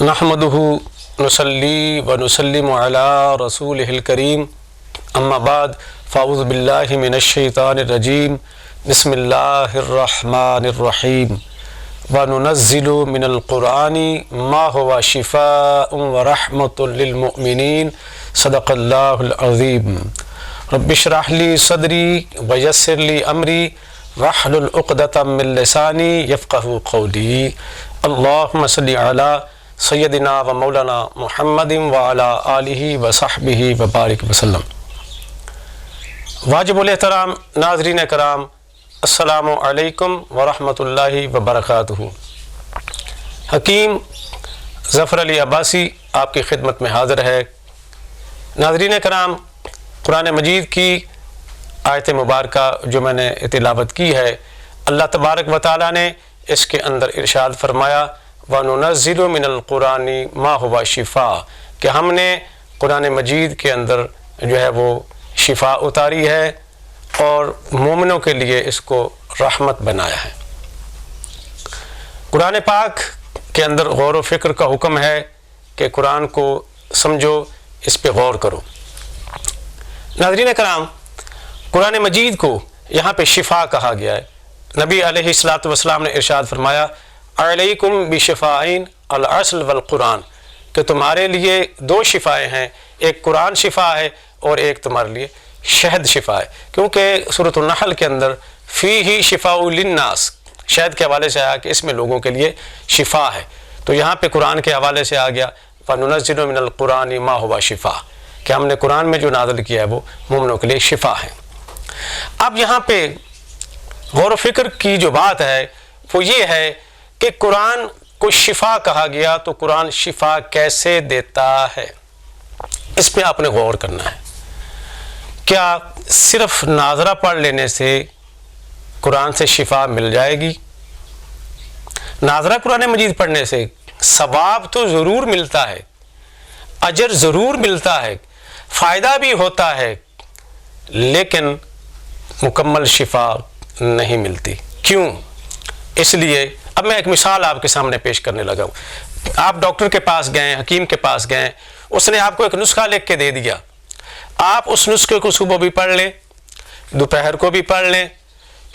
नहमदुहु नुसल्ली व नुसल्लिमु अला रसूलिहिल करीम अम्मा बाद फ़ाऊज़ु बिल्लाहि मिनश शैतानिर रजीम बिस्मिल्लाहिर रहमानिर रहीम व नुनज़्ज़िलु मिनल क़ुरआनि मा हुवा शिफ़ाउन व रहमतुल लिल मुमिनीन सदक़ल्लाहुल अज़ीम रब्बि इश्रह ली सदरी व यस्सिर ली अमरी वहलुल उक़दतम मिन लिसानी यफ़क़हू क़ौली अल्लाहुम्मा सल्लि अला सय्यदिना व मौलाना मुहम्मदिन व अला आलिहि व सहबिहि व बारिक वसल्लम। वाजिबुल एहतराम नाज़रीन कराम, अस्सलामु अलैकुम व रहमतुल्लाहि व बरकातुहू। हकीम ज़फ़र अली अब्बासी आपकी खिदमत में हाज़िर है। नाज़रीन कराम, कुरान मजीद की आयत मुबारका जो मैंने तिलावत की है, अल्लाह तबारक व तआला ने इसके अंदर इरशाद फरमाया व नुनज़्ज़िलु मिनल क़ुरआनि मा हुवा शिफ़ा, कि हमने कुरान मजीद के अंदर जो है वो शिफा उतारी है और मोमिनों के लिए इसको रहमत बनाया है। कुरान पाक के अंदर गौर व फ़िक्र का हुक्म है कि कुरान को समझो, इस पे गौर करो। नाज़रीन कराम, कुरान मजीद को यहाँ पे शिफा कहा गया है। नबी अलैहिस्सलातु वस्सलाम ने इरशाद फरमाया अलैकुम बिशिफ़ाइन अल अस्ल वल कुरान, कि तुम्हारे लिए दो शिफाएँ हैं, एक कुरान शिफा है और एक तुम्हारे लिए शहद शिफा है। क्योंकि सूरतुन नहल के अंदर फ़ीही शिफ़ाउ लिन्नास शहद के हवाले से आया कि इसमें लोगों के लिए शिफा है, तो यहाँ पे कुरान के हवाले से आ गया व नुनज़्ज़िलु मिनल क़ुरआनि मा हुवा शिफ़ा, कि हमने कुरान में जो नाज़िल किया है वो मोमिनों के लिए शिफा है। अब यहाँ पे गौर व फ़िक्र की जो बात है वो ये है कि कुरान को शिफा कहा गया, तो कुरान शिफा कैसे देता है, इस पे आपने गौर करना है। क्या सिर्फ नाज़रा पढ़ लेने से कुरान से शिफा मिल जाएगी? नाज़रा कुरान मजीद पढ़ने से सवाब तो ज़रूर मिलता है, अजर ज़रूर मिलता है, फ़ायदा भी होता है, लेकिन मुकम्मल शिफा नहीं मिलती। क्यों? इसलिए अब मैं एक मिसाल आपके सामने पेश करने लगा हूँ। आप डॉक्टर के पास गए, हकीम के पास गए, उसने आपको एक नुस्खा लिख के दे दिया। आप उस नुस्खे को सुबह भी पढ़ लें, दोपहर को भी पढ़ लें,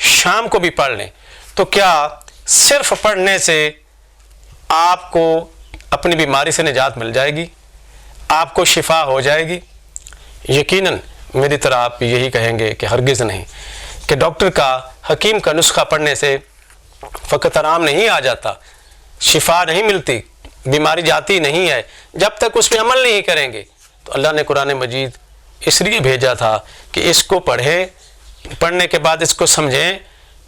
शाम को भी पढ़ लें, तो क्या सिर्फ पढ़ने से आपको अपनी बीमारी से निजात मिल जाएगी, आपको शिफा हो जाएगी? यकीनन मेरी तरह आप यही कहेंगे कि हरगिज़ नहीं, कि डॉक्टर का, हकीम का नुस्खा पढ़ने से फ़कत आराम नहीं आ जाता, शिफा नहीं मिलती, बीमारी जाती नहीं है जब तक उस पर अमल नहीं करेंगे। तो अल्लाह ने कुरान मजीद इसलिए भेजा था कि इसको पढ़ें, पढ़ने के बाद इसको समझें,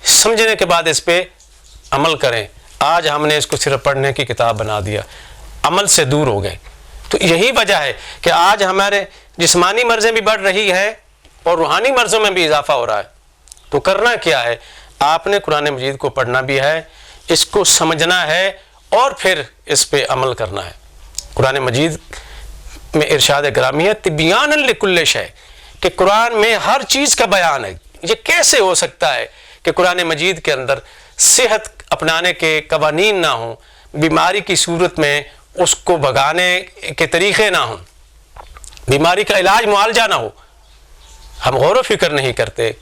समझने के बाद इस पर अमल करें। आज हमने इसको सिर्फ पढ़ने की किताब बना दिया, अमल से दूर हो गए। तो यही वजह है कि आज हमारे जिस्मानी मर्ज़ें भी बढ़ रही है और रूहानी मर्ज़ों में भी इजाफा हो रहा है। तो करना क्या है? आपने कुरान मजीद को पढ़ना भी है, इसको समझना है और फिर इस पे अमल करना है। कुरान मजीद में इरशाद ग्रामी है तिबियानन लिकुल्लि शै, कि कुरान में हर चीज़ का बयान है। ये कैसे हो सकता है कि कुरान मजीद के अंदर सेहत अपनाने के कवानीन ना हों, बीमारी की सूरत में उसको भगाने के तरीक़े ना हों, बीमारी का इलाज मुआलजा ना हो, हम गौर व फ़िक्र नहीं करते।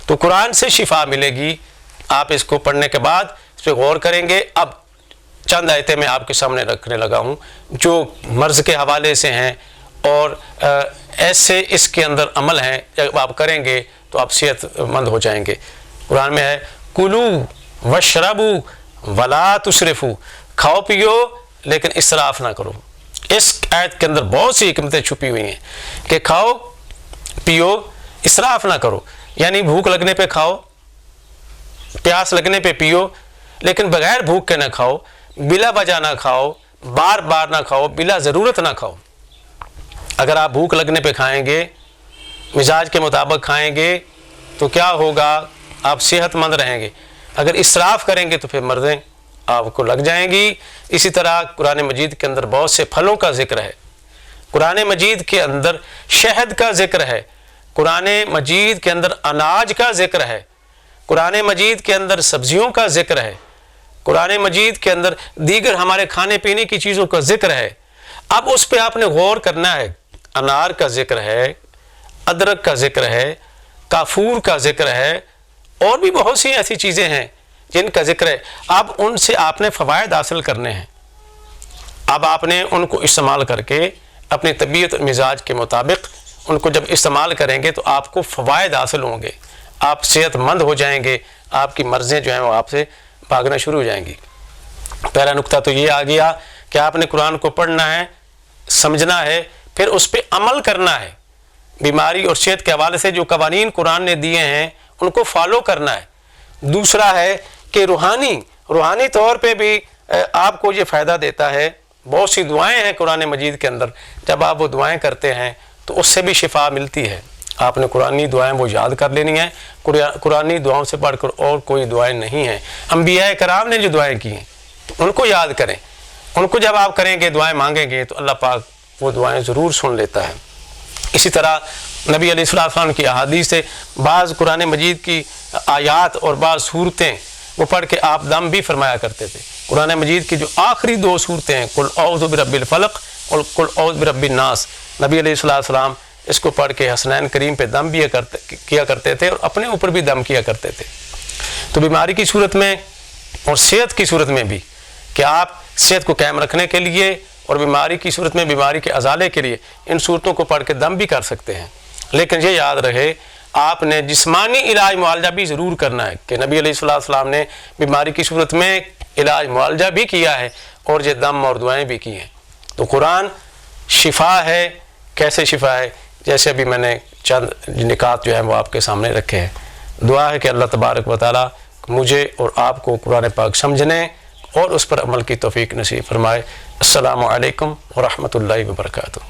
तो कुरान से शिफा मिलेगी। आप इसको पढ़ने के बाद इस पर गौर करेंगे। अब चंद आयतें मैं आपके सामने रखने लगा हूँ जो मर्ज़ के हवाले से हैं और ऐसे इसके अंदर अमल हैं, जब आप करेंगे तो आप सेहतमंद हो जाएंगे। कुरान में है कुलू वशरबू वला तुसरिफू, खाओ पियो लेकिन इसराफ ना करो। इस आयत के अंदर बहुत सी हिकमतें छुपी हुई हैं कि खाओ पियो, इसराफ ना करो, यानी भूख लगने पे खाओ, प्यास लगने पे पियो, लेकिन बगैर भूख के ना खाओ, बिला वजह ना खाओ, बार बार ना खाओ, बिला ज़रूरत ना खाओ। अगर आप भूख लगने पे खाएंगे, मिजाज के मुताबिक खाएंगे, तो क्या होगा? आप सेहतमंद रहेंगे। अगर इसराफ करेंगे तो फिर मर्ज़ें आपको लग जाएंगी। इसी तरह कुरान मजीद के अंदर बहुत से फलों का जिक्र है, कुरान मजीद के अंदर शहद का जिक्र है, कुरान मजीद के अंदर अनाज का जिक्र है, कुरान मजीद के अंदर सब्जियों का जिक्र है, قرآن مجید کے اندر دیگر ہمارے کھانے پینے کی چیزوں کا ذکر ہے، اب اس پہ آپ نے غور کرنا ہے۔ انار کا ذکر ہے، ادرک کا ذکر ہے، کافور کا ذکر ہے، اور بھی بہت سی ایسی چیزیں ہیں جن کا ذکر ہے۔ اب ان سے آپ نے فوائد حاصل کرنے ہیں، اب آپ نے ان کو استعمال کر کے اپنی طبیعت اور مزاج کے مطابق ان کو جب استعمال کریں گے تو آپ کو فوائد حاصل ہوں گے، آپ صحت مند ہو جائیں گے، آپ کی مرضیں جو ہیں وہ آپ سے بھاگنا شروع ہو جائیں گی۔ پہلا نقطہ تو یہ آ گیا کہ آپ نے قرآن کو پڑھنا ہے، سمجھنا ہے، پھر اس پہ عمل کرنا ہے۔ بیماری اور صحت کے حوالے سے جو قوانین قرآن نے دیے ہیں ان کو فالو کرنا ہے۔ دوسرا ہے کہ روحانی طور پہ بھی آپ کو یہ فائدہ دیتا ہے۔ بہت سی دعائیں ہیں قرآن مجید کے اندر، جب آپ وہ دعائیں کرتے ہیں تو اس سے بھی شفا ملتی ہے۔ آپ نے قرآنی دعائیں وہ یاد کر لینی ہیں، قرآنی دعاؤں سے پڑھ کر اور کوئی دعائیں نہیں ہیں۔ انبیاء کرام نے جو دعائیں کی ہیں ان کو یاد کریں، ان کو جب آپ کریں گے، دعائیں مانگیں گے تو اللہ پاک وہ دعائیں ضرور سن لیتا ہے۔ اسی طرح نبی علیہ السلام کی احادیث سے بعض قرآن مجید کی آیات اور بعض صورتیں وہ پڑھ کے آپ دم بھی فرمایا کرتے تھے۔ قرآن مجید کی جو آخری 2 صورتیں ہیں، قل اعوذ برب الفلق اور قل اعوذ برب الناس، نبی علیہ السلام اس کو پڑھ کے حسنین کریم پہ دم بھی کیا کرتے تھے اور اپنے اوپر بھی دم کیا کرتے تھے۔ تو بیماری کی صورت میں اور صحت کی صورت میں بھی کہ آپ صحت کو قائم رکھنے کے لیے اور بیماری کی صورت میں بیماری کے ازالے کے لیے ان صورتوں کو پڑھ کے دم بھی کر سکتے ہیں۔ لیکن یہ یاد رہے آپ نے جسمانی علاج معالجہ بھی ضرور کرنا ہے کہ نبی علیہ السلام نے بیماری کی صورت میں علاج معالجہ بھی کیا ہے اور یہ دم اور دعائیں بھی کی ہیں۔ تو قرآن شفا ہے۔ کیسے شفا ہے؟ جیسے ابھی میں نے چند نکات جو ہیں وہ آپ کے سامنے رکھے ہیں۔ دعا ہے کہ اللہ تبارک و تعالیٰ مجھے اور آپ کو قرآن پاک سمجھنے اور اس پر عمل کی توفیق نصیب فرمائے۔ السلام علیکم ورحمۃ اللہ وبرکاتہ۔